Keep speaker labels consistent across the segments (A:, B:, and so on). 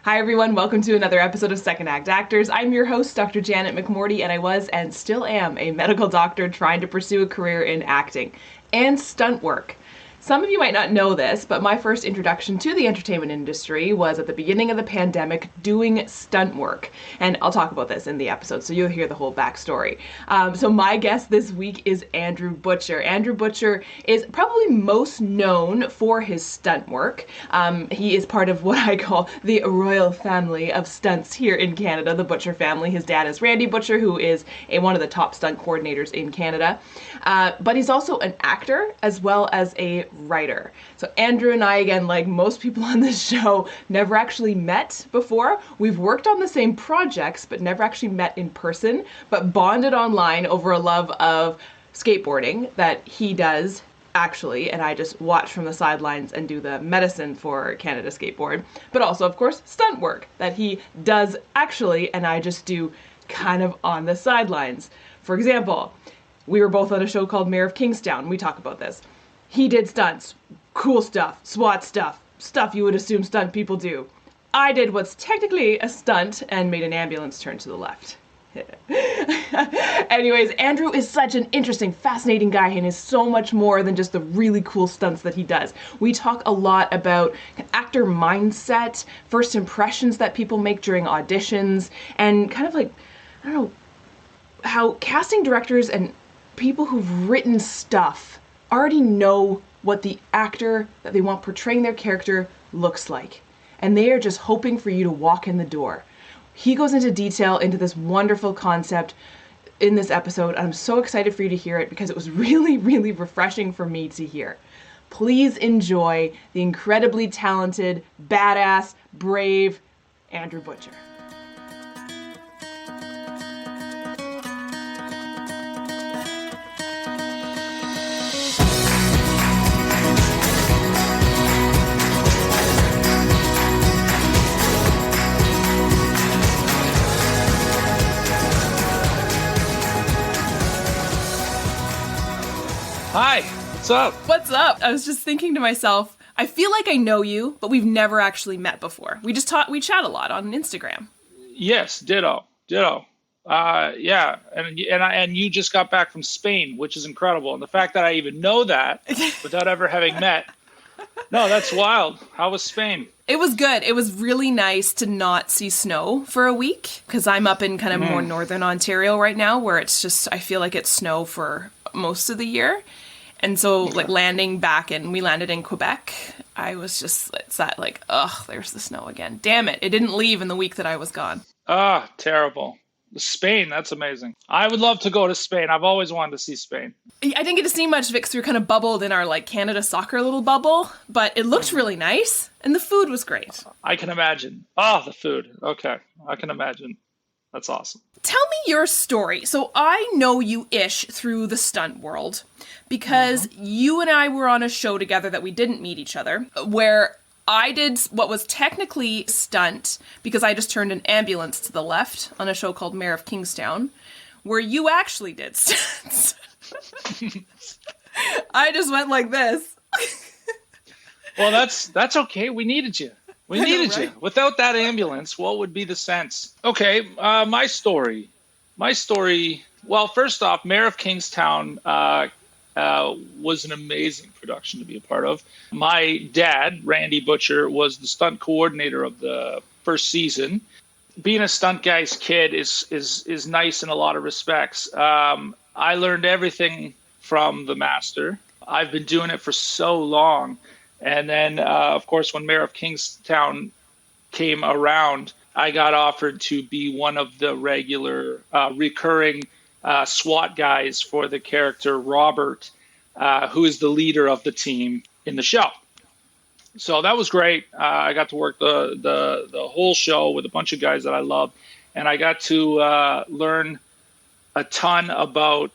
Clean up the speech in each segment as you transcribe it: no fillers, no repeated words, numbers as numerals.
A: Hi everyone, welcome to another episode of Second Act Actors. I'm your host, Dr. Janet McMorty, and I was and still am a medical doctor trying to pursue a career in acting and stunt work. Some of you might not know this, but my first introduction to the entertainment industry was at the beginning of the pandemic doing stunt work. And I'll talk about this in the episode, so you'll hear the whole backstory. So my guest this week is Andrew Butcher. Andrew Butcher is probably most known for his stunt work. He is part of what I call the royal family of stunts here in Canada, the Butcher family. His dad is Randy Butcher, who is one of the top stunt coordinators in Canada. But he's also an actor as well as a writer. So Andrew and I, again, like most people on this show, never actually met before. We've worked on the same projects, but never actually met in person, but bonded online over a love of skateboarding that he does actually, and I just watch from the sidelines and do the medicine for Canada Skateboard, but also, of course, stunt work that he does actually, and I just do kind of on the sidelines. For example, we were both on a show called Mayor of Kingstown. We talk about this. He did stunts, cool stuff, SWAT stuff you would assume stunt people do. I did what's technically a stunt and made an ambulance turn to the left. Anyways, Andrew is such an interesting, fascinating guy and is so much more than just the really cool stunts that he does. We talk a lot about actor mindset, first impressions that people make during auditions, and kind of like, I don't know, how casting directors and people who've written stuff already know what the actor that they want portraying their character looks like. And they are just hoping for you to walk in the door. He goes into detail into this wonderful concept in this episode. And I'm so excited for you to hear it because it was really, really refreshing for me to hear. Please enjoy the incredibly talented, badass, brave Andrew Butcher.
B: Hi, what's up?
A: What's up? I was just thinking to myself, I feel like I know you, but we've never actually met before. We chat a lot on Instagram.
B: Yes, ditto. Yeah, and you just got back from Spain, which is incredible. And the fact that I even know that without ever having met, no, that's wild. How was Spain?
A: It was good. It was really nice to not see snow for a week because I'm up in kind of more northern Ontario right now where it's just, I feel like it's snow for most of the year. And so like landing back we landed in Quebec, I was just, it's that like, ugh, there's the snow again. Damn it. It didn't leave in the week that I was gone.
B: Ah, terrible. Spain, that's amazing. I would love to go to Spain. I've always wanted to see Spain.
A: I didn't get to see much of it because we were kind of bubbled in our like Canada soccer little bubble, but it looked really nice and the food was great.
B: I can imagine. Oh, the food. Okay. I can imagine. That's awesome.
A: Tell me your story. So I know you-ish through the stunt world because you and I were on a show together that we didn't meet each other, where I did what was technically stunt because I just turned an ambulance to the left on a show called Mayor of Kingstown, where you actually did stunts. I just went like this.
B: Well, that's okay. We needed you. We needed you. Without that ambulance, what would be the sense? Okay, my story. Well, first off, Mayor of Kingstown was an amazing production to be a part of. My dad, Randy Butcher, was the stunt coordinator of the first season. Being a stunt guy's kid is nice in a lot of respects. I learned everything from the master. I've been doing it for so long. And then, of course, when Mayor of Kingstown came around, I got offered to be one of the regular recurring SWAT guys for the character Robert, who is the leader of the team in the show. So that was great. I got to work the whole show with a bunch of guys that I love. And I got to learn a ton about,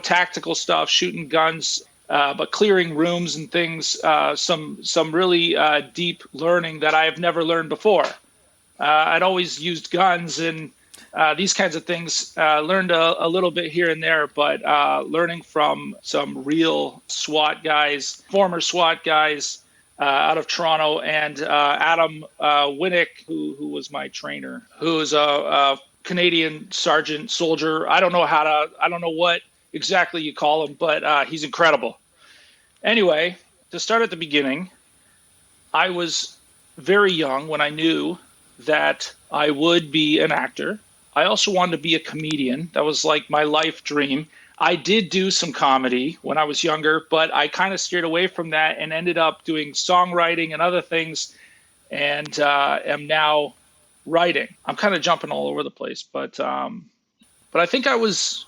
B: tactical stuff, shooting guns, but clearing rooms and things, some really deep learning that I have never learned before. I'd always used guns and these kinds of things, learned a little bit here and there, but learning from some real SWAT guys, former SWAT guys, out of Toronto, and Adam Winnick, who was my trainer, who is a Canadian sergeant soldier. I don't know what exactly you call him, but he's incredible. Anyway, to start at the beginning, I was very young when I knew that I would be an actor. I also wanted to be a comedian. That was like my life dream. I did do some comedy when I was younger, but I kind of steered away from that and ended up doing songwriting and other things, and am now writing. I'm kind of jumping all over the place, but I think I was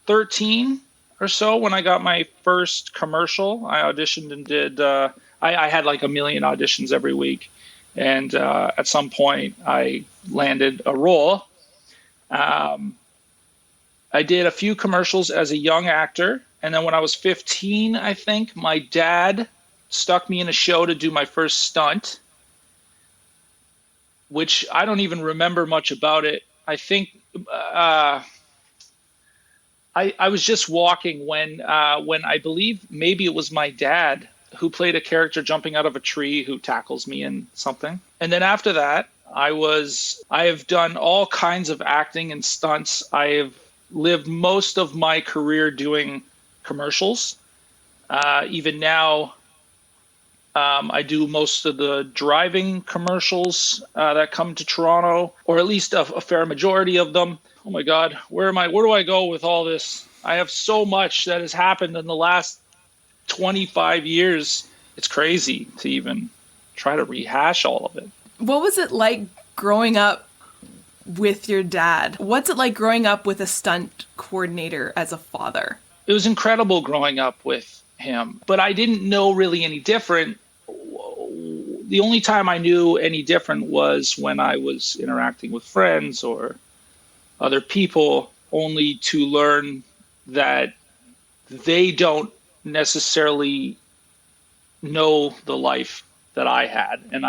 B: 13 or so when I got my first commercial. I auditioned and did. I had like a million auditions every week, and at some point I landed a role. I did a few commercials as a young actor, and then when I was 15, I think, my dad stuck me in a show to do my first stunt, which I don't even remember much about it. I think I was just walking when I believe maybe it was my dad who played a character jumping out of a tree who tackles me in something. And then after that, I have done all kinds of acting and stunts. I have lived most of my career doing commercials. Even now, I do most of the driving commercials that come to Toronto, or at least a fair majority of them. Oh my God, where do I go with all this? I have so much that has happened in the last 25 years. It's crazy to even try to rehash all of it.
A: What was it like growing up with your dad? What's it like growing up with a stunt coordinator as a father?
B: It was incredible growing up with him, but I didn't know really any different. The only time I knew any different was when I was interacting with friends or other people, only to learn that they don't necessarily know the life that I had. And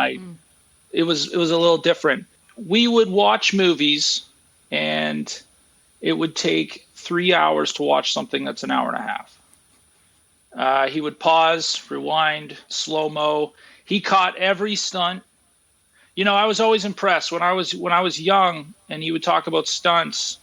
B: it was a little different. We would watch movies, and it would take 3 hours to watch something that's an hour and a half. He would pause, rewind, slow-mo. He caught every stunt. I was always impressed when I was young, and he would talk about stunts.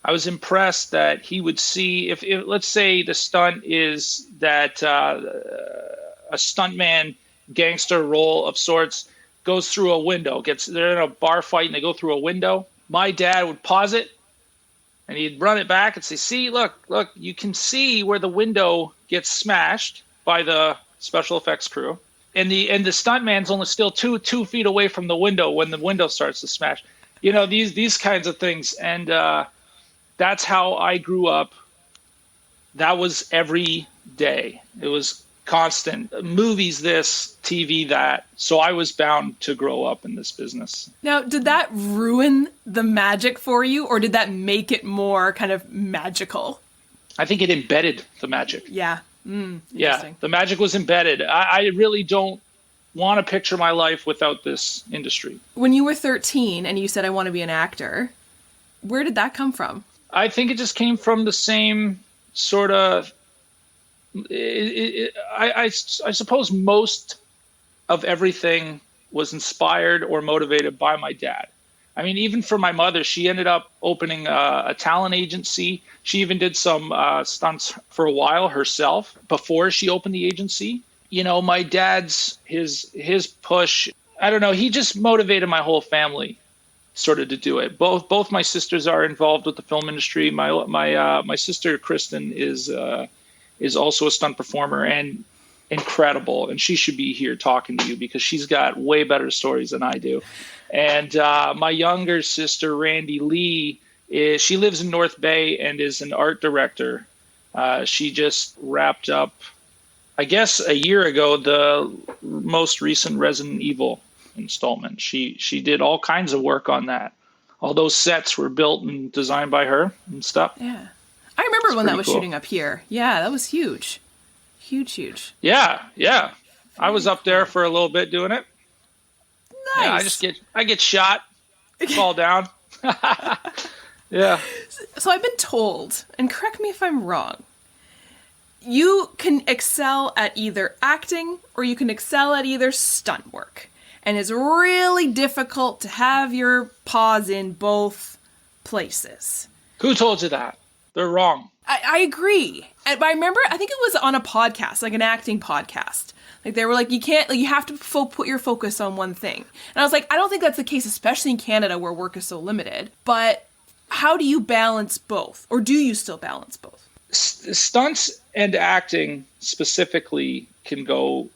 B: I was impressed that he would see if let's say the stunt is that a stuntman gangster role of sorts goes through a window. They're in a bar fight and they go through a window. My dad would pause it, and he'd run it back and say, "See, look, you can see where the window gets smashed by the special effects crew, and the stuntman's only still two feet away from the window when the window starts to smash." These kinds of things, and that's how I grew up. That was every day. It was constant. Movies this, TV that. So I was bound to grow up in this business.
A: Now, did that ruin the magic for you, or did that make it more kind of magical?
B: I think it embedded the magic.
A: Yeah.
B: Yeah, the magic was embedded. I really don't want to picture my life without this industry.
A: When you were 13 and you said, "I want to be an actor," where did that come from?
B: I think it just came from the same sort of... I suppose most of everything was inspired or motivated by my dad. I mean, even for my mother, she ended up opening a talent agency. She even did some stunts for a while herself before she opened the agency. My dad's, his push, I don't know, he just motivated my whole family sort of to do it. Both my sisters are involved with the film industry. My sister, Kristen, is also a stunt performer and incredible. And she should be here talking to you because she's got way better stories than I do. And my younger sister, Randy Lee, she lives in North Bay and is an art director. She just wrapped up, I guess, a year ago, the most recent Resident Evil installment. She did all kinds of work on that. All those sets were built and designed by her and stuff.
A: Yeah. I remember when that was shooting up here. Yeah, that was huge. Huge.
B: Yeah. I was up there for a little bit doing it.
A: Nice.
B: Yeah, I get shot, fall down. Yeah.
A: So I've been told, and correct me if I'm wrong, you can excel at either acting or you can excel at either stunt work. And it's really difficult to have your paws in both places.
B: Who told you that? They're wrong.
A: I agree. But I remember, I think it was on a podcast, like an acting podcast. Like they were like, you can't, like you have to put your focus on one thing. And I was like, I don't think that's the case, especially in Canada where work is so limited. But how do you balance both? Or do you still balance both?
B: Stunts and acting specifically can go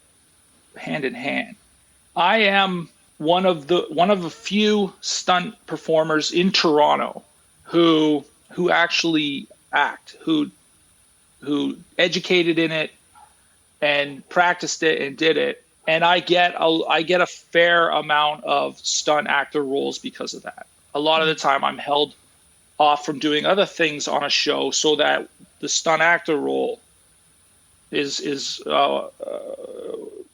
B: hand in hand. I am one of the few stunt performers in Toronto who actually act, who educated in it and practiced it and did it. And I get a fair amount of stunt actor roles because of that. A lot of the time I'm held off from doing other things on a show so that the stunt actor role is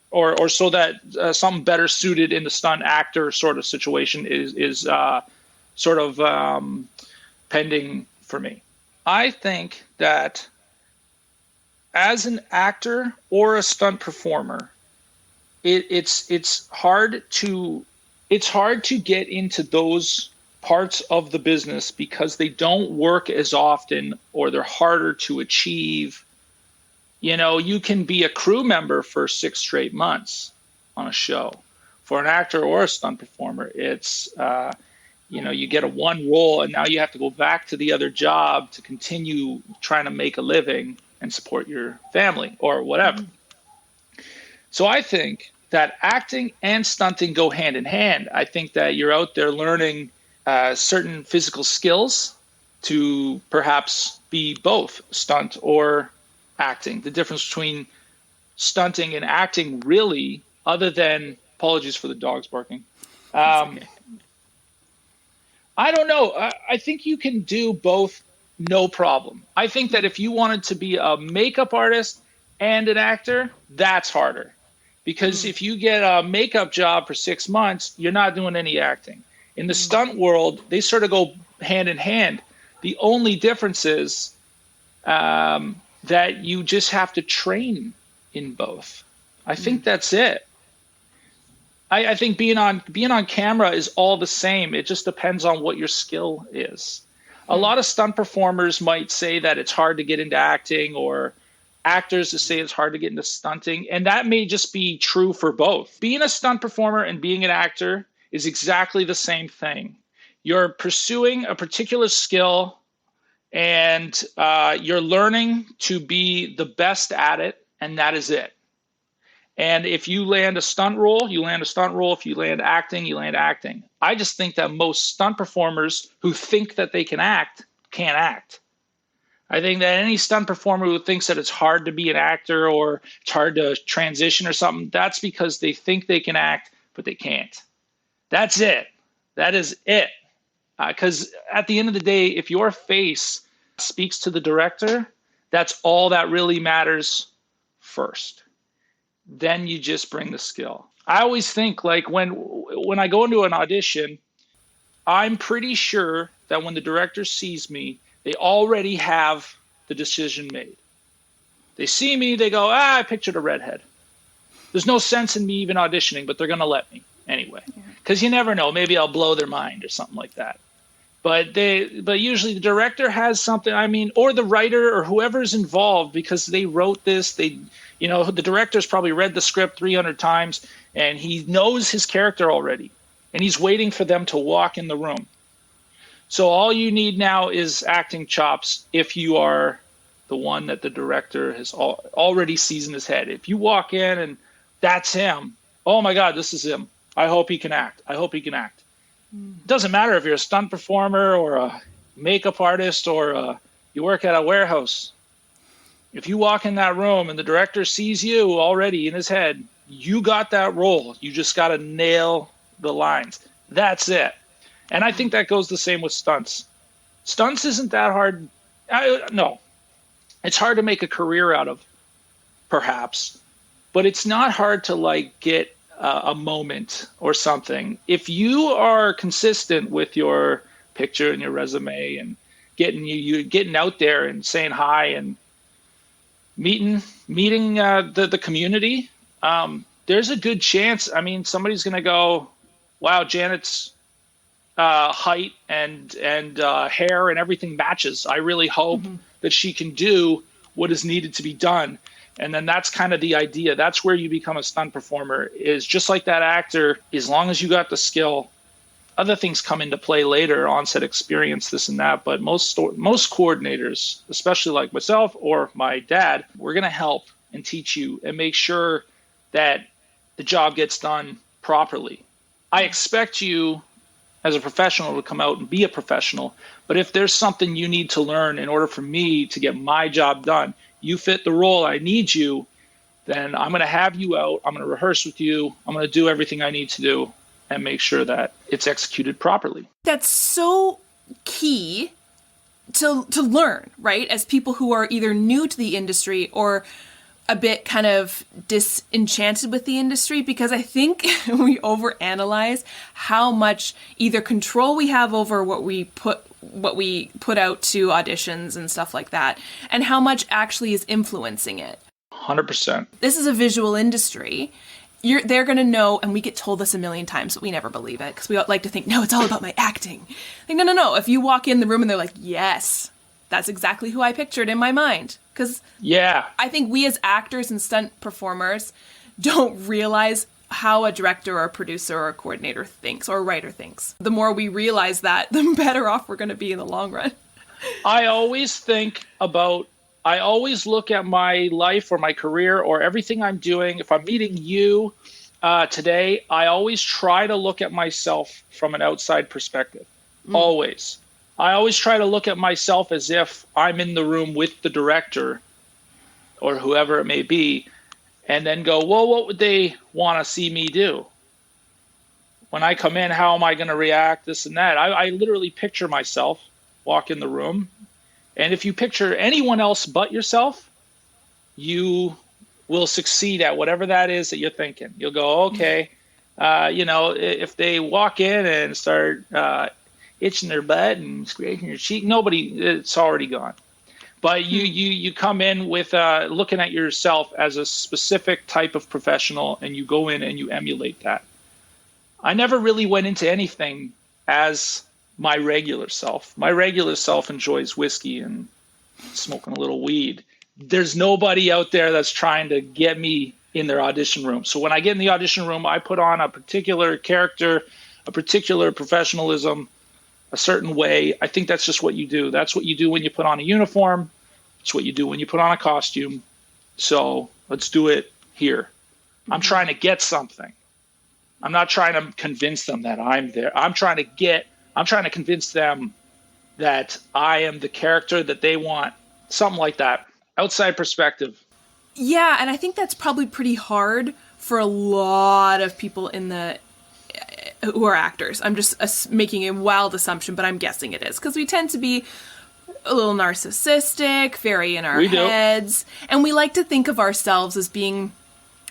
B: or so that something better suited in the stunt actor sort of situation is sort of pending for me. I think that as an actor or a stunt performer, it's hard to get into those parts of the business because they don't work as often or they're harder to achieve. You know, you can be a crew member for 6 straight months on a show. For an actor or a stunt performer, it's, you get a one role and now you have to go back to the other job to continue trying to make a living and support your family or whatever. Mm-hmm. So I think that acting and stunting go hand in hand. I think that you're out there learning certain physical skills to perhaps be both stunt or acting. The difference between stunting and acting really, other than, apologies for the dogs barking. Okay. I don't know. I think you can do both, no problem. I think that if you wanted to be a makeup artist and an actor, that's harder. Because if you get a makeup job for 6 months, you're not doing any acting. In the stunt world, they sort of go hand in hand. The only difference is that you just have to train in both. I think that's it. I think being on camera is all the same. It just depends on what your skill is. A lot of stunt performers might say that it's hard to get into acting, or actors to say it's hard to get into stunting, and that may just be true for both. Being a stunt performer and being an actor is exactly the same thing. You're pursuing a particular skill and you're learning to be the best at it, and that is it. And if you land a stunt role, you land a stunt role. If you land acting, you land acting. I just think that most stunt performers who think that they can act, can't act. I think that any stunt performer who thinks that it's hard to be an actor or it's hard to transition or something, that's because they think they can act, but they can't. That's it. That is it. Because at the end of the day, if your face speaks to the director, that's all that really matters first. Then you just bring the skill. I always think, like, when I go into an audition, I'm pretty sure that when the director sees me, they already have the decision made. They see me, they go, I pictured a redhead. There's no sense in me even auditioning, but they're going to let me anyway. Because you never know. Maybe I'll blow their mind or something like that. But usually the director has something, or the writer or whoever's involved, because they wrote this, the director's probably read the script 300 times and he knows his character already. And he's waiting for them to walk in the room. So all you need now is acting chops if you are the one that the director has already sees in his head. If you walk in and that's him, oh my God, this is him. I hope he can act. I hope he can act. It doesn't matter if you're a stunt performer or a makeup artist or you work at a warehouse. If you walk in that room and the director sees you already in his head, you got that role. You just got to nail the lines. That's it. And I think that goes the same with stunts. Stunts isn't that hard. No. It's hard to make a career out of, perhaps. But it's not hard to, get a moment or something. If you are consistent with your picture and your resume and getting out there and saying hi and meeting the community. There's a good chance. I mean, somebody's going to go, wow, Janet's height and hair and everything matches. I really hope that she can do what is needed to be done. And then that's kind of the idea. That's where you become a stunt performer, is just like that actor. As long as you got the skill, other things come into play later, onset experience, this and that. But most coordinators, especially like myself or my dad, we're going to help and teach you and make sure that the job gets done properly. I expect you as a professional to come out and be a professional. But if there's something you need to learn in order for me to get my job done, you fit the role, I need you, then I'm going to have you out. I'm going to rehearse with you. I'm going to do everything I need to do and make sure that it's executed properly.
A: That's so key to learn, right? As people who are either new to the industry or a bit kind of disenchanted with the industry, because I think we overanalyze how much either control we have over what we put out to auditions and stuff like that, and how much actually is influencing it.
B: 100%.
A: This is a visual industry. They're going to know, and we get told this a million times, but we never believe it, because we like to think, no, it's all about my acting. Like, no. If you walk in the room and they're like, yes, that's exactly who I pictured in my mind. Because I think we as actors and stunt performers don't realize how a director or a producer or a coordinator thinks or a writer thinks. The more we realize that, the better off we're going to be in the long run.
B: I always look at my life or my career or everything I'm doing. If I'm meeting you today, I always try to look at myself from an outside perspective. Always. I always try to look at myself as if I'm in the room with the director or whoever it may be, and then go, well, what would they want to see me do? When I come in, how am I going to react, this and that? I literally picture myself walk in the room. And if you picture anyone else but yourself, you will succeed at whatever that is that you're thinking. You'll go, okay, if they walk in and start itching their butt and scratching your cheek, it's already gone. But you come in with looking at yourself as a specific type of professional, and you go in and you emulate that. I never really went into anything as my regular self. My regular self enjoys whiskey and smoking a little weed. There's nobody out there that's trying to get me in their audition room. So when I get in the audition room, I put on a particular character, a particular professionalism, a certain way. I think that's just what you do. That's what you do when you put on a uniform. It's what you do when you put on a costume. So let's do it here. I'm trying to get something. I'm not trying to convince them that I'm there. I'm trying to convince them that I am the character that they want. Something like that. Outside perspective.
A: Yeah, and I think that's probably pretty hard for a lot of people who are actors. I'm just making a wild assumption, but I'm guessing it is, because we tend to be a little narcissistic, very in our heads, and we like to think of ourselves as being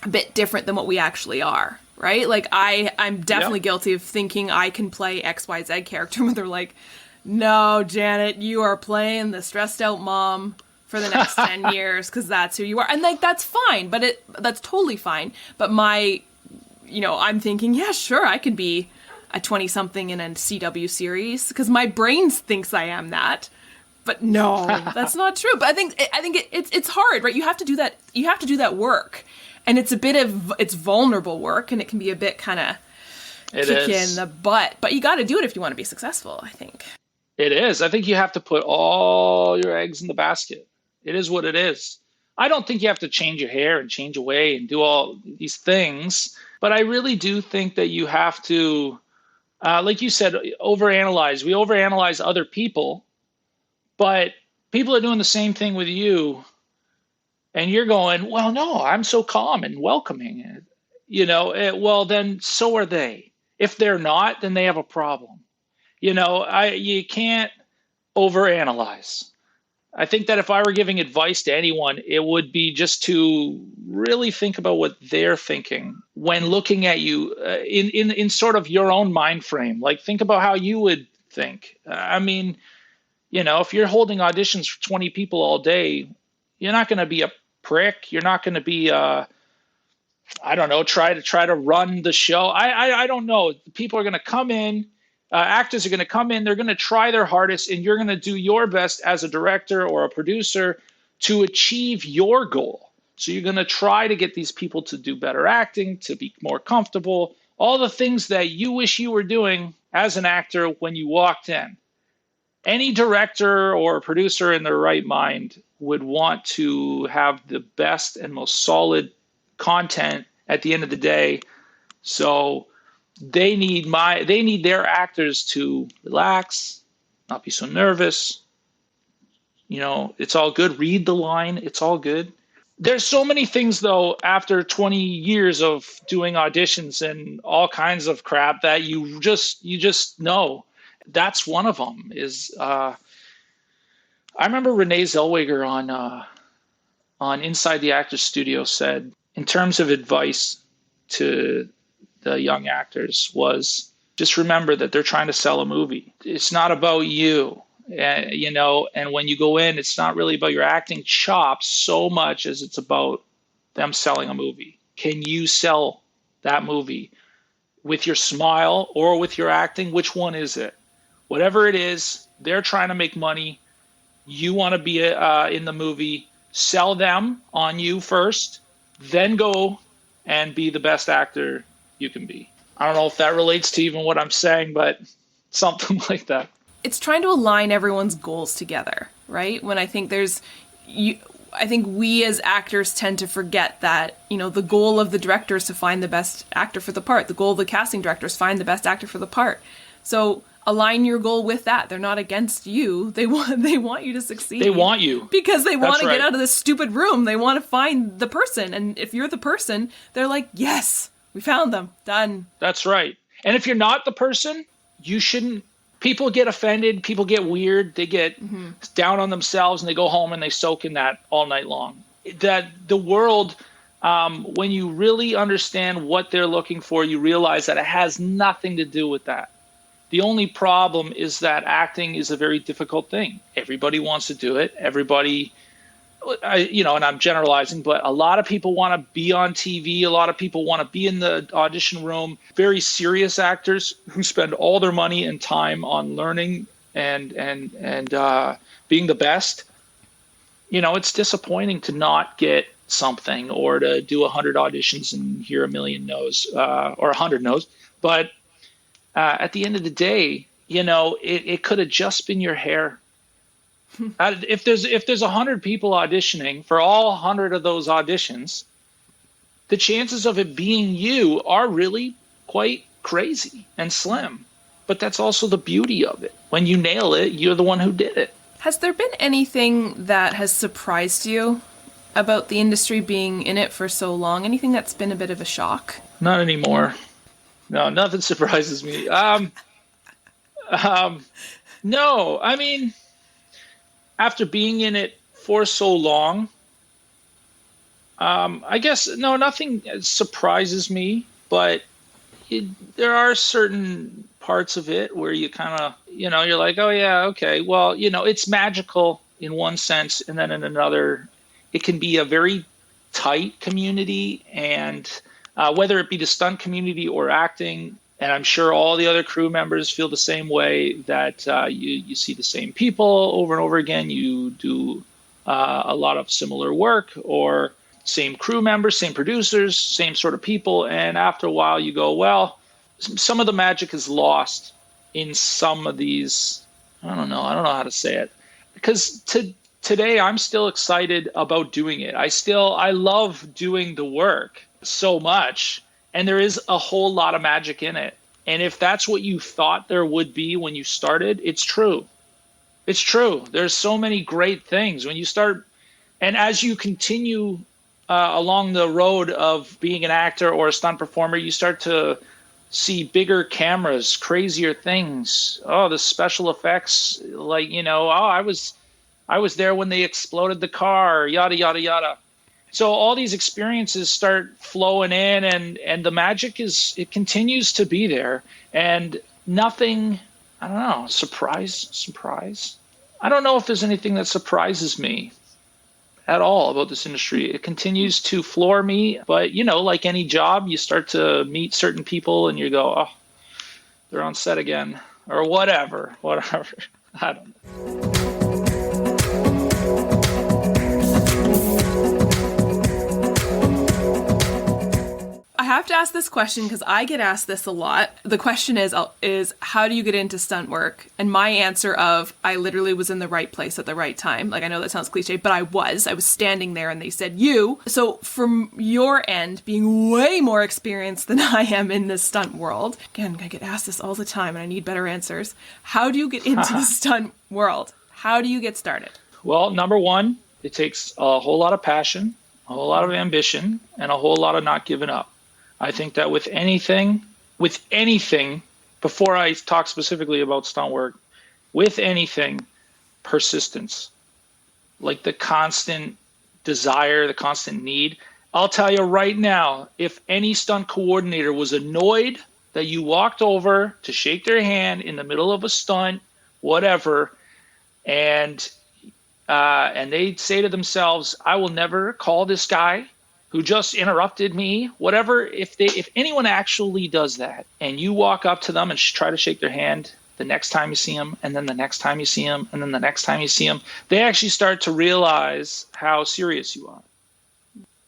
A: a bit different than what we actually are, right? Like I'm definitely guilty of thinking I can play XYZ character when they're like, no, Janet, you are playing the stressed out mom for the next 10 years, because that's who you are. And like, that's fine, but that's totally fine. But I'm thinking, yeah, sure, I could be a 20-something in a CW series, because my brain thinks I am that. But no, that's not true. But I think it's hard, right? You have to do that. You have to do that work, and it's it's vulnerable work, and it can be a bit kind of kick you in the butt. But you got to do it if you want to be successful, I think.
B: It is. I think you have to put all your eggs in the basket. It is what it is. I don't think you have to change your hair and change away and do all these things. But I really do think that you have to, like you said, overanalyze. We overanalyze other people, but people are doing the same thing with you. And you're going, well, no, I'm so calm and welcoming. Well, then so are they. If they're not, then they have a problem. You can't overanalyze. I think that if I were giving advice to anyone, it would be just to really think about what they're thinking when looking at you in sort of your own mind frame. Like, think about how you would think. If you're holding auditions for 20 people all day, you're not going to be a prick. You're not going to be, I don't know, try to run the show. I don't know. People are going to come in. Actors are going to come in. They're going to try their hardest, and you're going to do your best as a director or a producer to achieve your goal. So you're going to try to get these people to do better acting, to be more comfortable, all the things that you wish you were doing as an actor when you walked in. Any director or producer in their right mind would want to have the best and most solid content at the end of the day. So they need their actors to relax, not be so nervous. It's all good. Read the line. It's all good. There's so many things, though, after 20 years of doing auditions and all kinds of crap that you just know. That's one of them. I remember Renee Zellweger on Inside the Actors Studio said, in terms of advice to the young actors, was just remember that they're trying to sell a movie. It's not about you. And when you go in, it's not really about your acting chops so much as it's about them selling a movie. Can you sell that movie with your smile or with your acting? Which one is it? Whatever it is, they're trying to make money. You want to be in the movie. Sell them on you first, then go and be the best actor you can be. I don't know if that relates to even what I'm saying, but something like that.
A: It's trying to align everyone's goals together, right? When I think I think we as actors tend to forget that, the goal of the director is to find the best actor for the part. The goal of the casting director is find the best actor for the part. So align your goal with that. They're not against you. They want you to succeed.
B: They want you.
A: Because they want to
B: right.
A: get out of this stupid room. They want to find the person. And if you're the person, they're like, yes, we found them. Done.
B: That's right. And if you're not the person, you shouldn't. People get offended. People get weird. They get down on themselves, and they go home and they soak in that all night long. That the world, when you really understand what they're looking for, you realize that it has nothing to do with that. The only problem is that acting is a very difficult thing. Everybody wants to do it. Everybody, and I'm generalizing, but a lot of people want to be on TV. A lot of people want to be in the audition room. Very serious actors who spend all their money and time on learning and being the best. It's disappointing to not get something or to do 100 auditions and hear a million no's or 100 no's. But at the end of the day, it could have just been your hair. If there's 100 people auditioning for all 100 of those auditions, the chances of it being you are really quite crazy and slim. But that's also the beauty of it. When you nail it, you're the one who did it.
A: Has there been anything that has surprised you about the industry being in it for so long? Anything that's been a bit of a shock?
B: Not anymore. No, nothing surprises me. No, I mean, after being in it for so long, I guess, no, nothing surprises me, but there are certain parts of it where you kind of, you're like, oh yeah, okay, well, it's magical in one sense, and then in another, it can be a very tight community, and whether it be the stunt community or acting, and I'm sure all the other crew members feel the same way, that you see the same people over and over again. You do a lot of similar work, or same crew members, same producers, same sort of people. And after a while you go, well, some of the magic is lost in some of these. I don't know how to say it. Because today I'm still excited about doing it. I love doing the work so much. And there is a whole lot of magic in it. And if that's what you thought there would be when you started, it's true. It's true. There's so many great things when you start. And as you continue along the road of being an actor or a stunt performer, you start to see bigger cameras, crazier things. Oh, the special effects, like, I was there when they exploded the car, yada, yada, yada. So all these experiences start flowing in, and the magic it continues to be there, and nothing, I don't know, surprise. I don't know if there's anything that surprises me. at all about this industry. It continues to floor me, but like any job, you start to meet certain people and you go, oh, they're on set again, or whatever. I don't know.
A: I have to ask this question because I get asked this a lot. The question is how do you get into stunt work? And my answer of, I literally was in the right place at the right time. Like, I know that sounds cliche, but I was standing there and they said, you. So from your end, being way more experienced than I am in this stunt world, again, I get asked this all the time and I need better answers. How do you get into the stunt world? How do you get started?
B: Well, number one, it takes a whole lot of passion, a whole lot of ambition, and a whole lot of not giving up. I think that with anything, before I talk specifically about stunt work, with anything, persistence, like the constant desire, the constant need. I'll tell you right now, if any stunt coordinator was annoyed that you walked over to shake their hand in the middle of a stunt, whatever, and they'd say to themselves, I will never call this guy who just interrupted me, whatever, if anyone actually does that and you walk up to them and try to shake their hand the next time you see them, and then the next time you see them, and then the next time you see them, they actually start to realize how serious you are.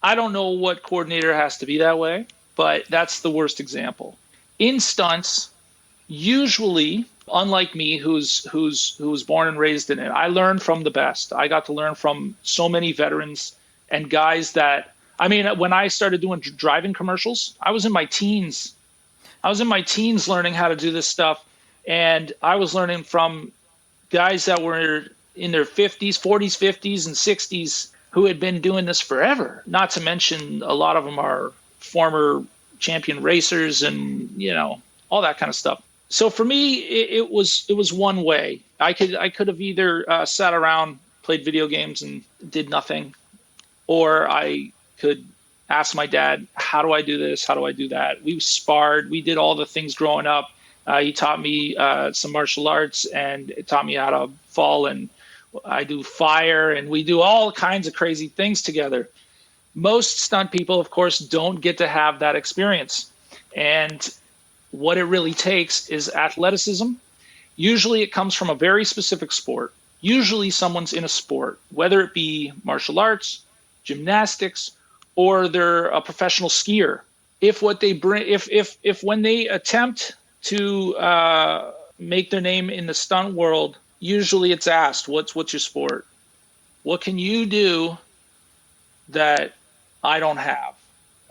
B: I don't know what coordinator has to be that way, but that's the worst example. In stunts, usually, unlike me, who's born and raised in it, I learned from the best. I got to learn from so many veterans and guys that, when I started doing driving commercials, I was in my teens. Learning how to do this stuff. And I was learning from guys that were in their 50s, 40s, 50s, and 60s who had been doing this forever. Not to mention a lot of them are former champion racers and, all that kind of stuff. So for me, it was one way. I could have either sat around, played video games and did nothing, or I could ask my dad, how do I do this? How do I do that? We sparred. We did all the things growing up. He taught me some martial arts and it taught me how to fall, and I do fire, and we do all kinds of crazy things together. Most stunt people, of course, don't get to have that experience. And what it really takes is athleticism. Usually it comes from a very specific sport. Usually someone's in a sport, whether it be martial arts, gymnastics, or they're a professional skier. If what they bring, if when they attempt to make their name in the stunt world, usually it's asked, what's your sport? What can you do that I don't have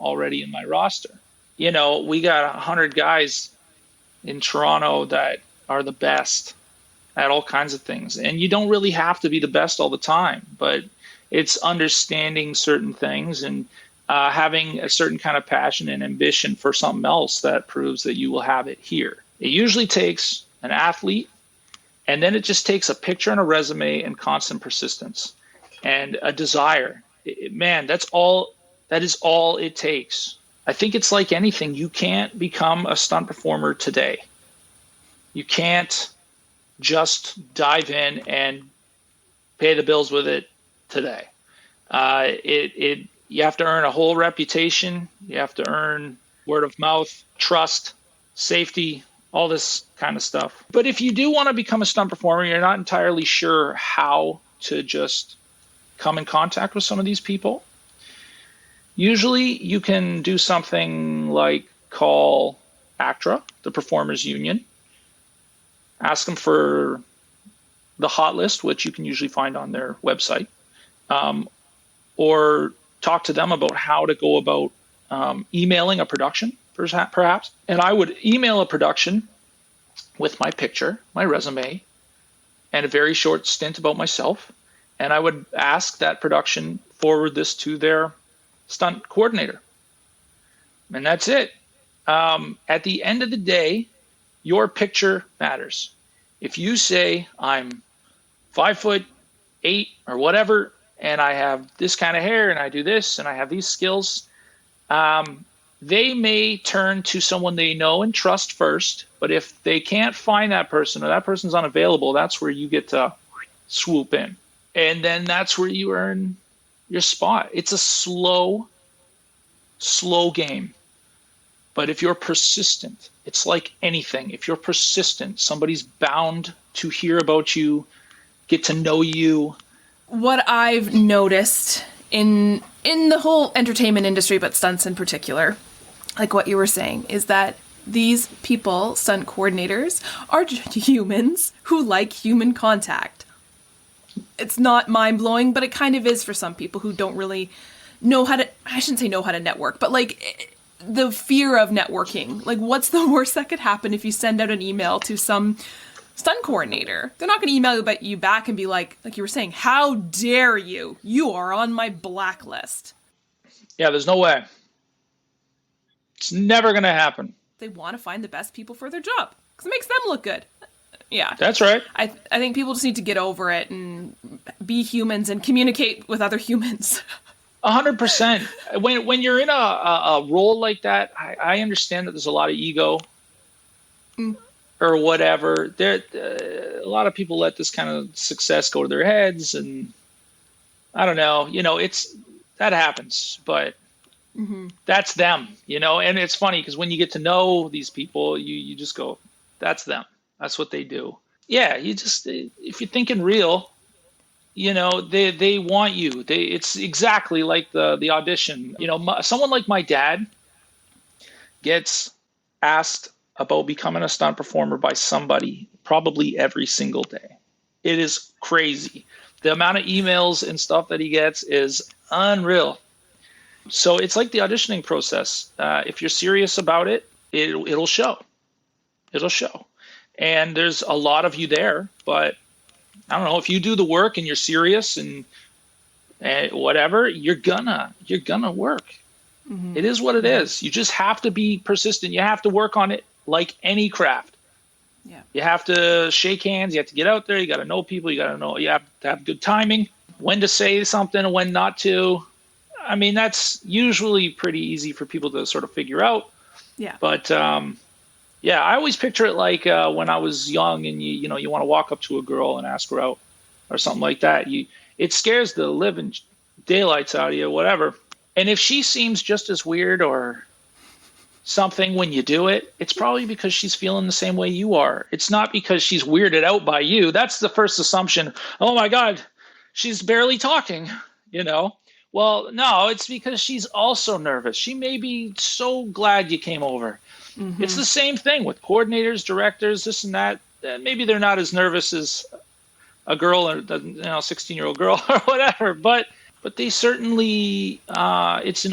B: already in my roster? We got 100 guys in Toronto that are the best at all kinds of things. And you don't really have to be the best all the time, but it's understanding certain things and having a certain kind of passion and ambition for something else that proves that you will have it here. It usually takes an athlete, and then it just takes a picture and a resume and constant persistence and a desire. That is all it takes. I think it's like anything. You can't become a stunt performer today. You can't just dive in and pay the bills with it today. You have to earn a whole reputation. You have to earn word of mouth, trust, safety, all this kind of stuff. But if you do want to become a stunt performer, you're not entirely sure how to just come in contact with some of these people. Usually you can do something like call ACTRA, the Performers Union, ask them for the hot list, which you can usually find on their website, or talk to them about how to go about emailing a production, perhaps. And I would email a production with my picture, my resume, and a very short stint about myself. And I would ask that production forward this to their stunt coordinator. And that's it. At the end of the day, your picture matters. If you say I'm 5'8" or whatever, and I have this kind of hair and I do this and I have these skills, they may turn to someone they know and trust first. But if they can't find that person or that person's unavailable, that's where you get to swoop in. And then that's where you earn your spot. It's a slow game. But if you're persistent, it's like anything. If you're persistent, somebody's bound to hear about you, get to know you.
A: What I've noticed in the whole entertainment industry, but stunts in particular, like what you were saying, is that these people, stunt coordinators, are humans who like human contact. It's not mind-blowing, but it kind of is for some people who don't really know how to, I shouldn't say know how to network, but like the fear of networking. Like, what's the worst that could happen if you send out an email to some stunt coordinator? They're not going to email you back and be like you were saying, how dare you? You are on my blacklist.
B: Yeah, there's no way. It's never going to happen.
A: They want to find the best people for their job because it makes them look good. Yeah.
B: That's right.
A: I think people just need to get over it and be humans and communicate with other humans.
B: 100%. When you're in a role like that, I understand that there's a lot of ego or whatever. A lot of people let this kind of success go to their heads, and I don't know. That happens, but that's them. And it's funny because when you get to know these people, you just go, that's them. That's what they do. Yeah, if you're thinking real. They want you. It's exactly like the audition. Someone like my dad gets asked about becoming a stunt performer by somebody probably every single day. It is crazy. The amount of emails and stuff that he gets is unreal. So it's like the auditioning process. If you're serious about it, it'll show. It'll show. And there's a lot of you there, but I don't know, if you do the work and you're serious and whatever, you're gonna work. It is what it is. You just have to be persistent. You have to work on it like any craft.
A: Yeah.
B: You have to shake hands. You have to get out there. You got to know people. You have to have good timing, when to say something and when not to. I mean, that's usually pretty easy for people to sort of figure out.
A: Yeah.
B: But, yeah, I always picture it like when I was young and you want to walk up to a girl and ask her out or something like that. It scares the living daylights out of you, whatever. And if she seems just as weird or something when you do it, it's probably because she's feeling the same way you are. It's not because she's weirded out by you. That's the first assumption. Oh my God, she's barely talking, Well, no, it's because she's also nervous. She may be so glad you came over. It's the same thing with coordinators, directors, this and that. Maybe they're not as nervous as a girl, or 16-year-old girl or whatever, but they certainly, it's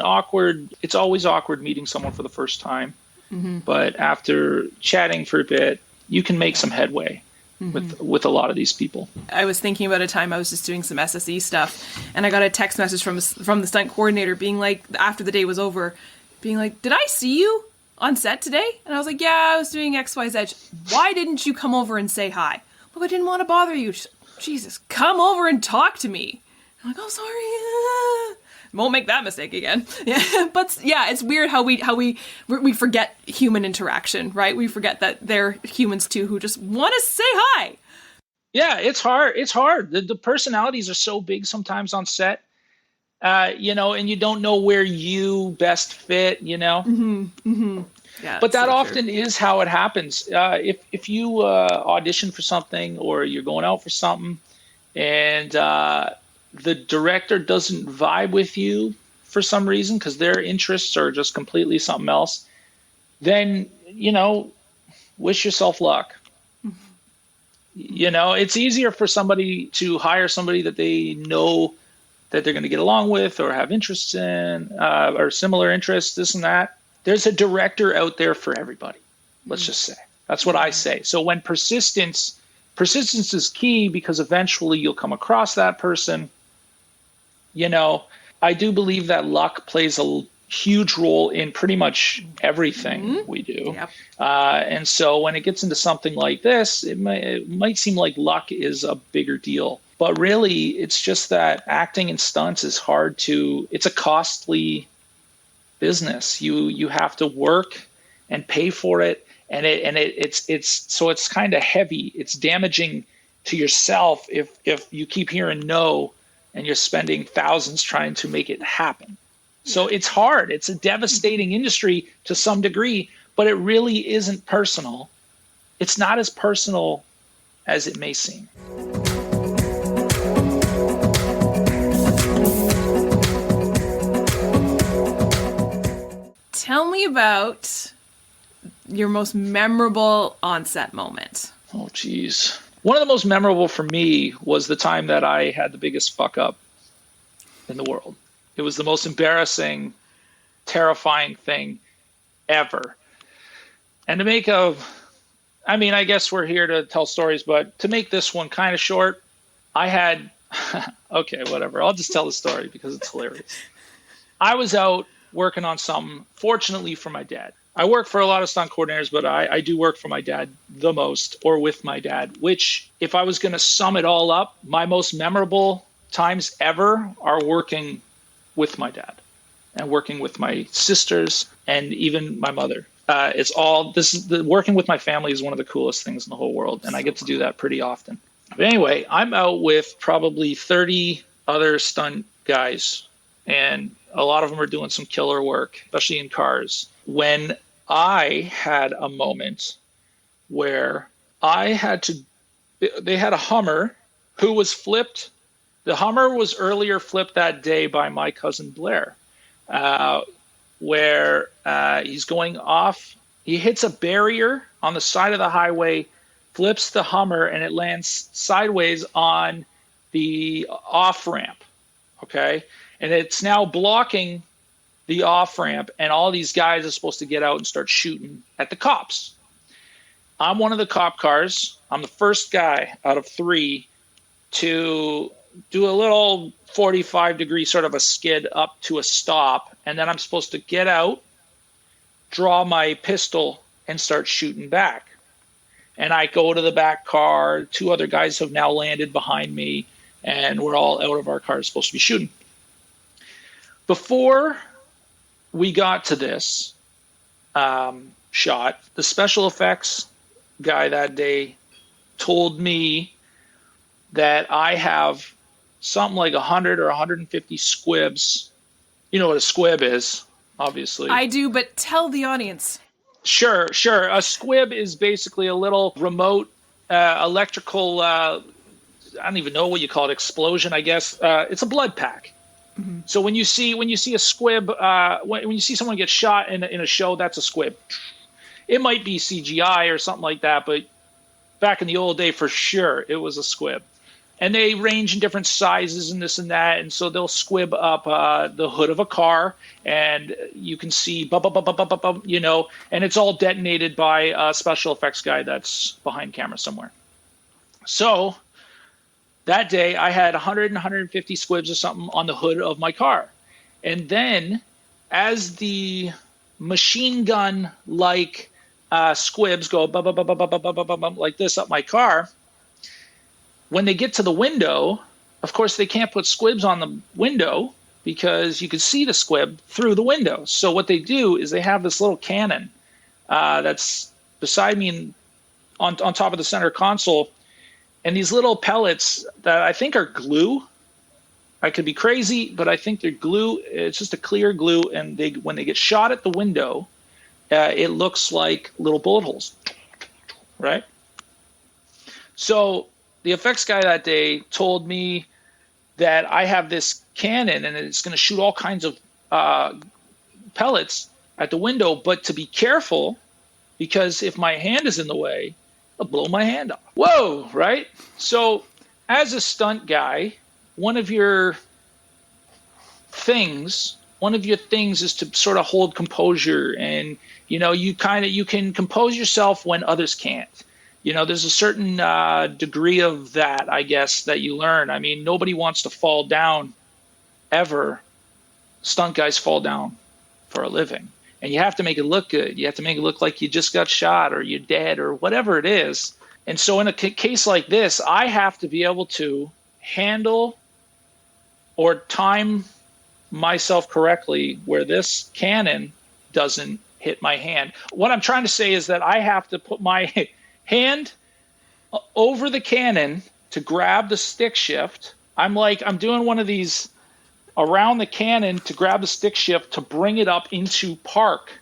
B: always awkward meeting someone for the first time. But after chatting for a bit, you can make some headway with a lot of these people.
A: I was thinking about a time I was just doing some SSE stuff, and I got a text message from the stunt coordinator being like, after the day was over, being like, did I see you on set today? And I was like, yeah, I was doing XYZ. Why didn't you come over and say hi? Well, I didn't want to bother you. Jesus, come over and talk to me. I'm like, oh, sorry. Won't make that mistake again. Yeah, but yeah, it's weird how we forget human interaction, right? We forget that they're humans too who just want to say hi.
B: Yeah, it's hard. It's hard. The personalities are so big sometimes on set. And you don't know where you best fit, Yeah,
A: but
B: that so often is how it happens. If you audition for something or you're going out for something and the director doesn't vibe with you for some reason because their interests are just completely something else, then, wish yourself luck. It's easier for somebody to hire somebody that they know that they're going to get along with or have interests in or similar interests, this and that. There's a director out there for everybody. Let's just say. That's what I say. So when persistence is key because eventually you'll come across that person. I do believe that luck plays a huge role in pretty much everything we do. Yep. And so when it gets into something like this, it might seem like luck is a bigger deal. But really, it's just that acting in stunts is it's a costly business. You have to work and pay for it. And it's kind of heavy. It's damaging to yourself if you keep hearing no and you're spending thousands trying to make it happen. So it's hard. It's a devastating industry to some degree, but it really isn't personal. It's not as personal as it may seem.
A: Tell me about your most memorable on-set moment.
B: Oh, geez. One of the most memorable for me was the time that I had the biggest fuck up in the world. It was the most embarrassing, terrifying thing ever. And to make I guess we're here to tell stories, but to make this one kind of short, I had, okay, whatever. I'll just tell the story because it's hilarious. I was out working on something, fortunately for my dad. I work for a lot of stunt coordinators, but I do work for my dad the most, or with my dad, which if I was going to sum it all up, my most memorable times ever are working with my dad and working with my sisters and even my mother. Working with my family is one of the coolest things in the whole world, and I get to do that pretty often. But anyway, I'm out with probably 30 other stunt guys, and a lot of them are doing some killer work, especially in cars. When I had a moment where they had a Hummer who was flipped. The Hummer was earlier flipped that day by my cousin Blair, where he's going off. He hits a barrier on the side of the highway, flips the Hummer, and it lands sideways on the off-ramp, okay? And it's now blocking the off-ramp, and all these guys are supposed to get out and start shooting at the cops. I'm one of the cop cars. I'm the first guy out of 3 to do a little 45-degree sort of a skid up to a stop, and then I'm supposed to get out, draw my pistol, and start shooting back. And I go to the back car. 2 other guys have now landed behind me, and we're all out of our cars supposed to be shooting. Before we got to this shot, the special effects guy that day told me that I have something like 100 or 150 squibs. You know what a squib is, obviously.
A: I do, but tell the audience.
B: Sure. A squib is basically a little remote electrical, I don't even know what you call it, explosion, I guess. It's a blood pack. Mm-hmm. So when you see a squib, when you see someone get shot in a show, that's a squib. It might be CGI or something like that, but back in the old day, for sure, it was a squib. And they range in different sizes and this and that, and so they'll squib up the hood of a car, and you can see, and it's all detonated by a special effects guy that's behind camera somewhere. So that day, I had 100 and 150 squibs or something on the hood of my car. And then, as the machine gun-like squibs go like this up my car, when they get to the window, of course, they can't put squibs on the window because you can see the squib through the window. So what they do is they have this little cannon that's beside me on top of the center console, and these little pellets that I think are glue. I could be crazy, but I think they're glue. It's just a clear glue, and when they get shot at the window, it looks like little bullet holes, right? So the effects guy that day told me that I have this cannon, and it's going to shoot all kinds of pellets at the window, but to be careful, because if my hand is in the way, I'll blow my hand off. Whoa, right? So as a stunt guy, one of your things is to sort of hold composure, and you can compose yourself when others can't. There's a certain degree of that, I guess, that you learn. I mean, nobody wants to fall down ever. Stunt guys fall down for a living. And you have to make it look good. You have to make it look like you just got shot or you're dead or whatever it is. And so in a case like this, I have to be able to handle or time myself correctly where this cannon doesn't hit my hand. What I'm trying to say is that I have to put my hand over the cannon to grab the stick shift I'm doing one of these around the cannon to grab the stick shift to bring it up into park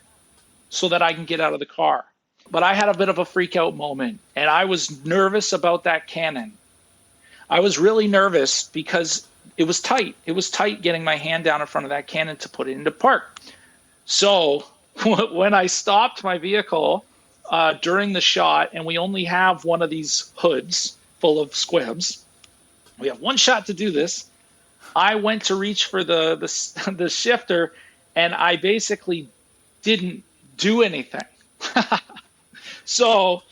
B: so that I can get out of the car. But I had a bit of a freak out moment, and I was nervous about that cannon. I was really nervous because it was tight. It was tight getting my hand down in front of that cannon to put it into park. So when I stopped my vehicle during the shot, and we only have one of these hoods full of squibs, we have one shot to do this. I went to reach for the shifter, and I basically didn't do anything. So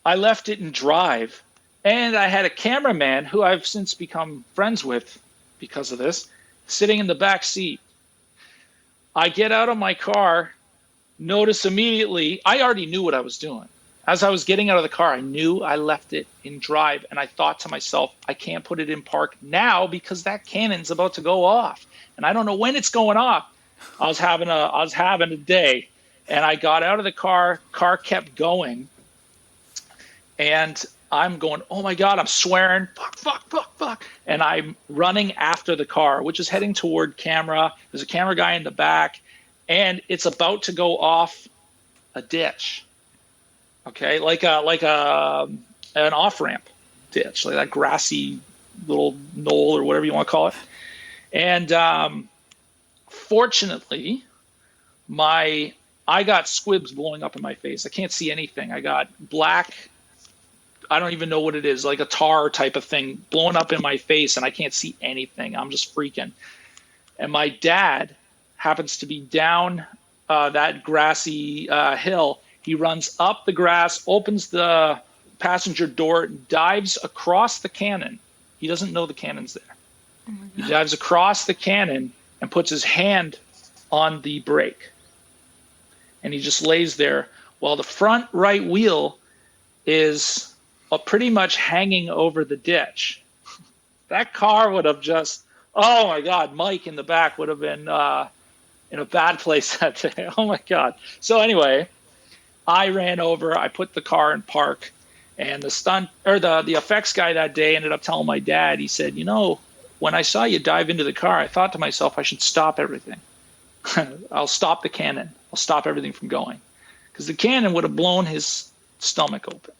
B: I left it in drive, and I had a cameraman who I've since become friends with because of this, sitting in the back seat. I get out of my car, notice immediately, I already knew what I was doing. As I was getting out of the car, I knew I left it in drive, and I thought to myself, I can't put it in park now because that cannon's about to go off, and I don't know when it's going off. I was having a day, and I got out of the car kept going, and I'm going, oh my God, I'm swearing, fuck. And I'm running after the car, which is heading toward camera. There's a camera guy in the back, and it's about to go off a ditch. Okay, like an off-ramp ditch, like that grassy little knoll or whatever you want to call it. And fortunately, I got squibs blowing up in my face. I can't see anything. I got black, I don't even know what it is, like a tar type of thing blowing up in my face, and I can't see anything. I'm just freaking. And my dad happens to be down that grassy hill. He runs up the grass, opens the passenger door, dives across the cannon. He doesn't know the cannon's there. Oh, he dives across the cannon and puts his hand on the brake. And he just lays there while the front right wheel is pretty much hanging over the ditch. That car would have just, oh my God, Mike in the back would have been in a bad place that day. Oh my God. So anyway, I ran over, I put the car in park, and the effects guy that day ended up telling my dad, he said, when I saw you dive into the car, I thought to myself, I should stop everything. I'll stop the cannon. I'll stop everything from going. Because the cannon would have blown his stomach open.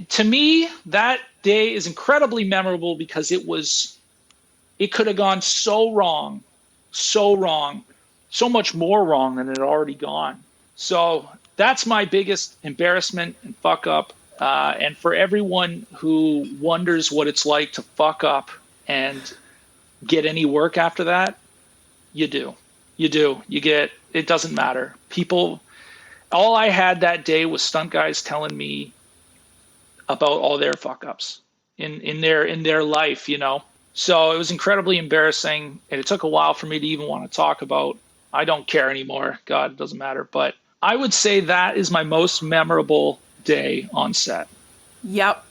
B: To me, that day is incredibly memorable because it could have gone so wrong, so much more wrong than it had already gone. So that's my biggest embarrassment and fuck up. And for everyone who wonders what it's like to fuck up and get any work after that, you do. It doesn't matter. All I had that day was stunt guys telling me about all their fuck ups in their life, So it was incredibly embarrassing, and it took a while for me to even want to talk about. I don't care anymore. God, it doesn't matter. But I would say that is my most memorable day on set. Yep.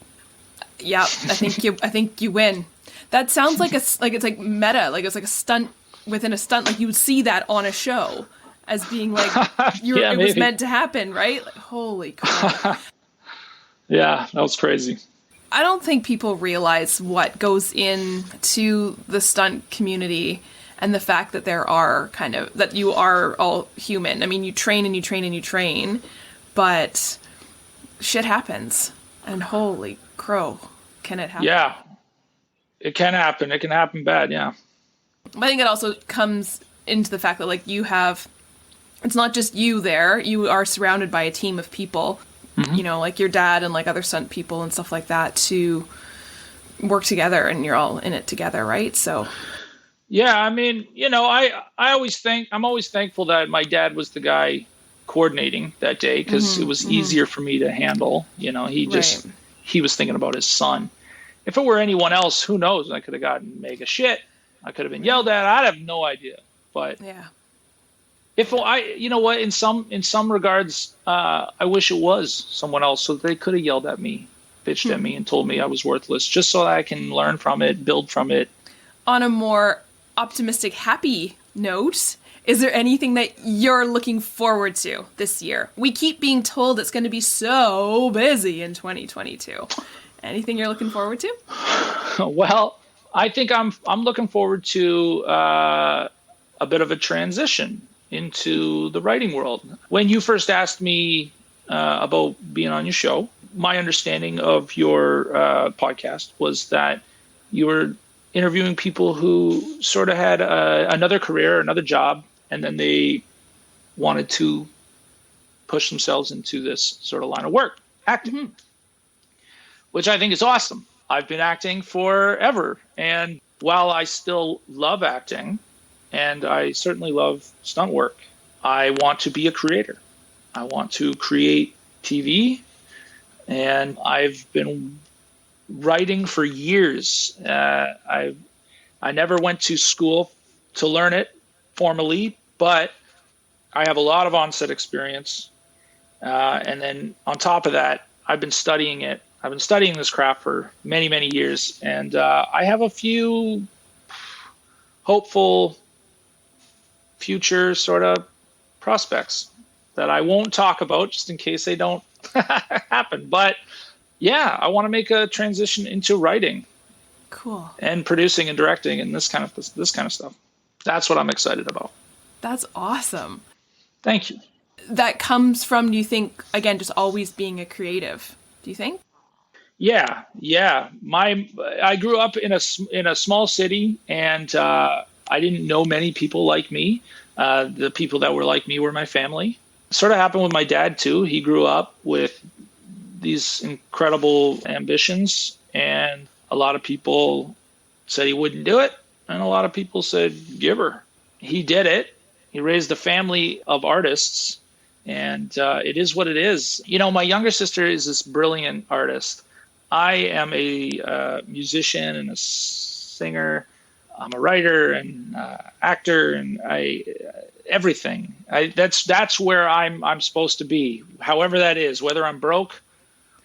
A: I think you win. That sounds like it's like meta, like it's like a stunt within a stunt. Like you would see that on a show as being like it was meant to happen, right? Like, holy crap.
B: Yeah, that was crazy.
A: I don't think people realize what goes into the stunt community and the fact that that you are all human. I mean, you train and you train and you train, but shit happens. And holy crow, can it happen?
B: Yeah, it can happen. It can happen bad, yeah.
A: I think it also comes into the fact that, like, it's not just you there. You are surrounded by a team of people, like your dad and, like, other stunt people and stuff like that to work together, and you're all in it together, right? So...
B: Yeah, I mean, I'm always thankful that my dad was the guy coordinating that day because it was easier for me to handle. He was thinking about his son. If it were anyone else, who knows? I could have gotten mega shit. I could have been yelled at. I'd have no idea. But yeah, in some regards, I wish it was someone else so they could have yelled at me, bitched at me, and told me I was worthless, just so that I can learn from it, build from it.
A: On a more optimistic, happy note, is there anything that you're looking forward to this year? We keep being told it's going to be so busy in 2022. Anything you're looking forward to?
B: Well, I think I'm looking forward to a bit of a transition into the writing world. When you first asked me about being on your show, my understanding of your podcast was that you were interviewing people who sort of had another career, another job, and then they wanted to push themselves into this sort of line of work, acting, which I think is awesome. I've been acting forever. And while I still love acting, and I certainly love stunt work, I want to be a creator. I want to create TV, and I've been writing for years. I never went to school to learn it formally, but I have a lot of on-set experience. And then on top of that, I've been studying it. I've been studying this craft for many, many years. And I have a few hopeful future sort of prospects that I won't talk about just in case they don't happen. But yeah, I want to make a transition into writing.
A: Cool.
B: And producing and directing and this kind of stuff. That's what I'm excited about.
A: That's awesome.
B: Thank you.
A: That comes from, do you think, again, just always being a creative? Do you think?
B: Yeah. I grew up in a small city, and I didn't know many people like me. The people that were like me were my family. Sort of happened with my dad too. He grew up with these incredible ambitions, and a lot of people said he wouldn't do it, and a lot of people said, give her. He did it. He raised a family of artists, and it is what it is. You know, my younger sister is this brilliant artist. I am a musician and a singer. I'm a writer and actor, and everything. That's where I'm supposed to be. However that is, whether I'm broke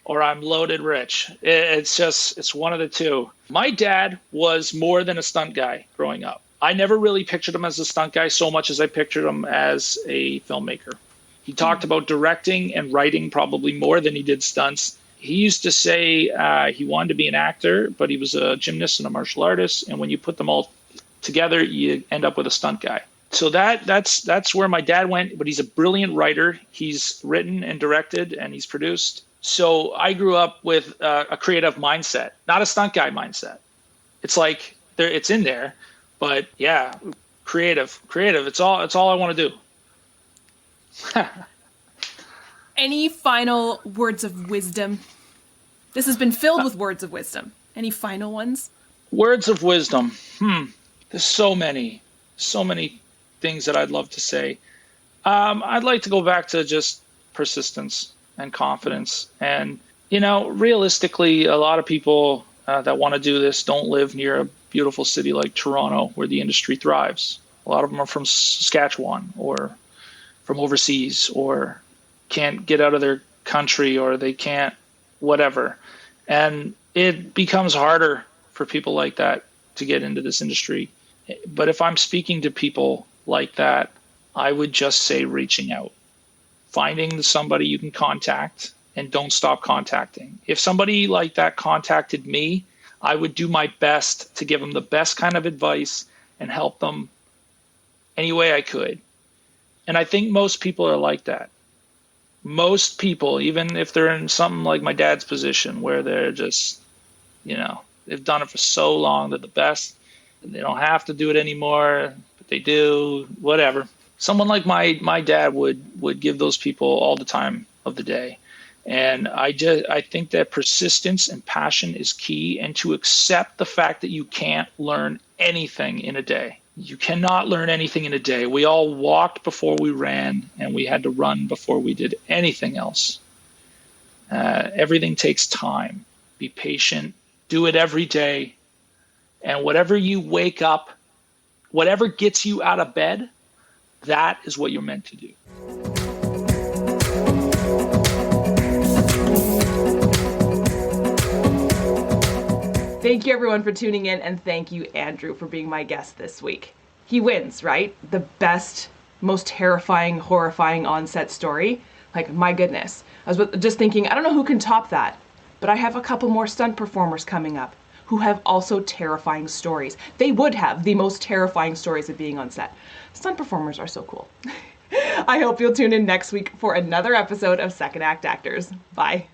B: or I'm loaded rich. It's one of the two. My dad was more than a stunt guy growing up. I never really pictured him as a stunt guy so much as I pictured him as a filmmaker. He talked about directing and writing probably more than he did stunts. He used to say he wanted to be an actor, but he was a gymnast and a martial artist. And when you put them all together, you end up with a stunt guy. So that's where my dad went, but he's a brilliant writer. He's written and directed, and he's produced. So I grew up with a creative mindset, not a stunt guy mindset. It's like it's in there, but yeah, creative. It's all I want to do.
A: Any final words of wisdom? This has been filled with words of wisdom. Any final ones?
B: Words of wisdom. There's so many things that I'd love to say. I'd like to go back to just persistence and confidence. And, you know, realistically, a lot of people that want to do this don't live near a beautiful city like Toronto where the industry thrives. A lot of them are from Saskatchewan or from overseas or can't get out of their country or they can't whatever. And it becomes harder for people like that to get into this industry. But if I'm speaking to people like that, I would just say reaching out. Finding somebody you can contact and don't stop contacting. If somebody like that contacted me, I would do my best to give them the best kind of advice and help them any way I could. And I think most people are like that. Most people, even if they're in something like my dad's position where they're just, you know, they've done it for so long, they're the best, and they don't have to do it anymore, but they do, whatever. Someone like my dad would give those people all the time of the day. And I think that persistence and passion is key, and to accept the fact that you can't learn anything in a day. You cannot learn anything in a day. We all walked before we ran, and we had to run before we did anything else. Everything takes time. Be patient. Do it every day. And whatever you wake up, whatever gets you out of bed, that is what you're meant to do.
A: Thank you everyone for tuning in, and thank you Andrew for being my guest this week. He wins, right? The best, most terrifying, horrifying on-set story. Like, my goodness. I was just thinking, I don't know who can top that, but I have a couple more stunt performers coming up. who have also terrifying stories. They would have the most terrifying stories of being on set. Stunt performers are so cool. I hope you'll tune in next week for another episode of Second Act Actors. Bye.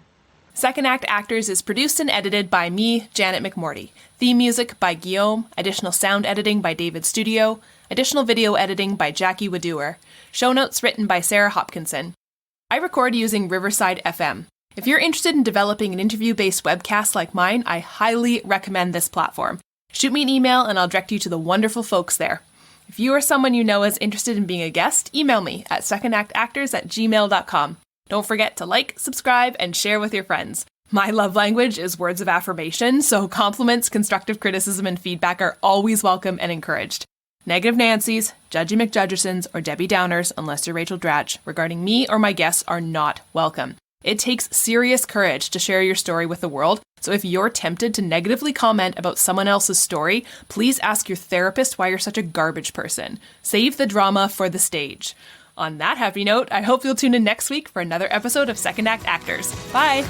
A: Second Act Actors is produced and edited by me, Janet McMorty. Theme music by Guillaume, additional sound editing by David Studio, additional video editing by Jackie Wadoer, show notes written by Sarah Hopkinson. I record using Riverside FM. If you're interested in developing an interview-based webcast like mine, I highly recommend this platform. Shoot me an email and I'll direct you to the wonderful folks there. If you or someone you know is interested in being a guest, email me at secondactactors@gmail.com. Don't forget to like, subscribe, and share with your friends. My love language is words of affirmation, so compliments, constructive criticism, and feedback are always welcome and encouraged. Negative Nancys, Judgy McJudgersons, or Debbie Downers, unless you're Rachel Dratch, regarding me or my guests are not welcome. It takes serious courage to share your story with the world, so if you're tempted to negatively comment about someone else's story, please ask your therapist why you're such a garbage person. Save the drama for the stage. On that happy note, I hope you'll tune in next week for another episode of Second Act Actors. Bye!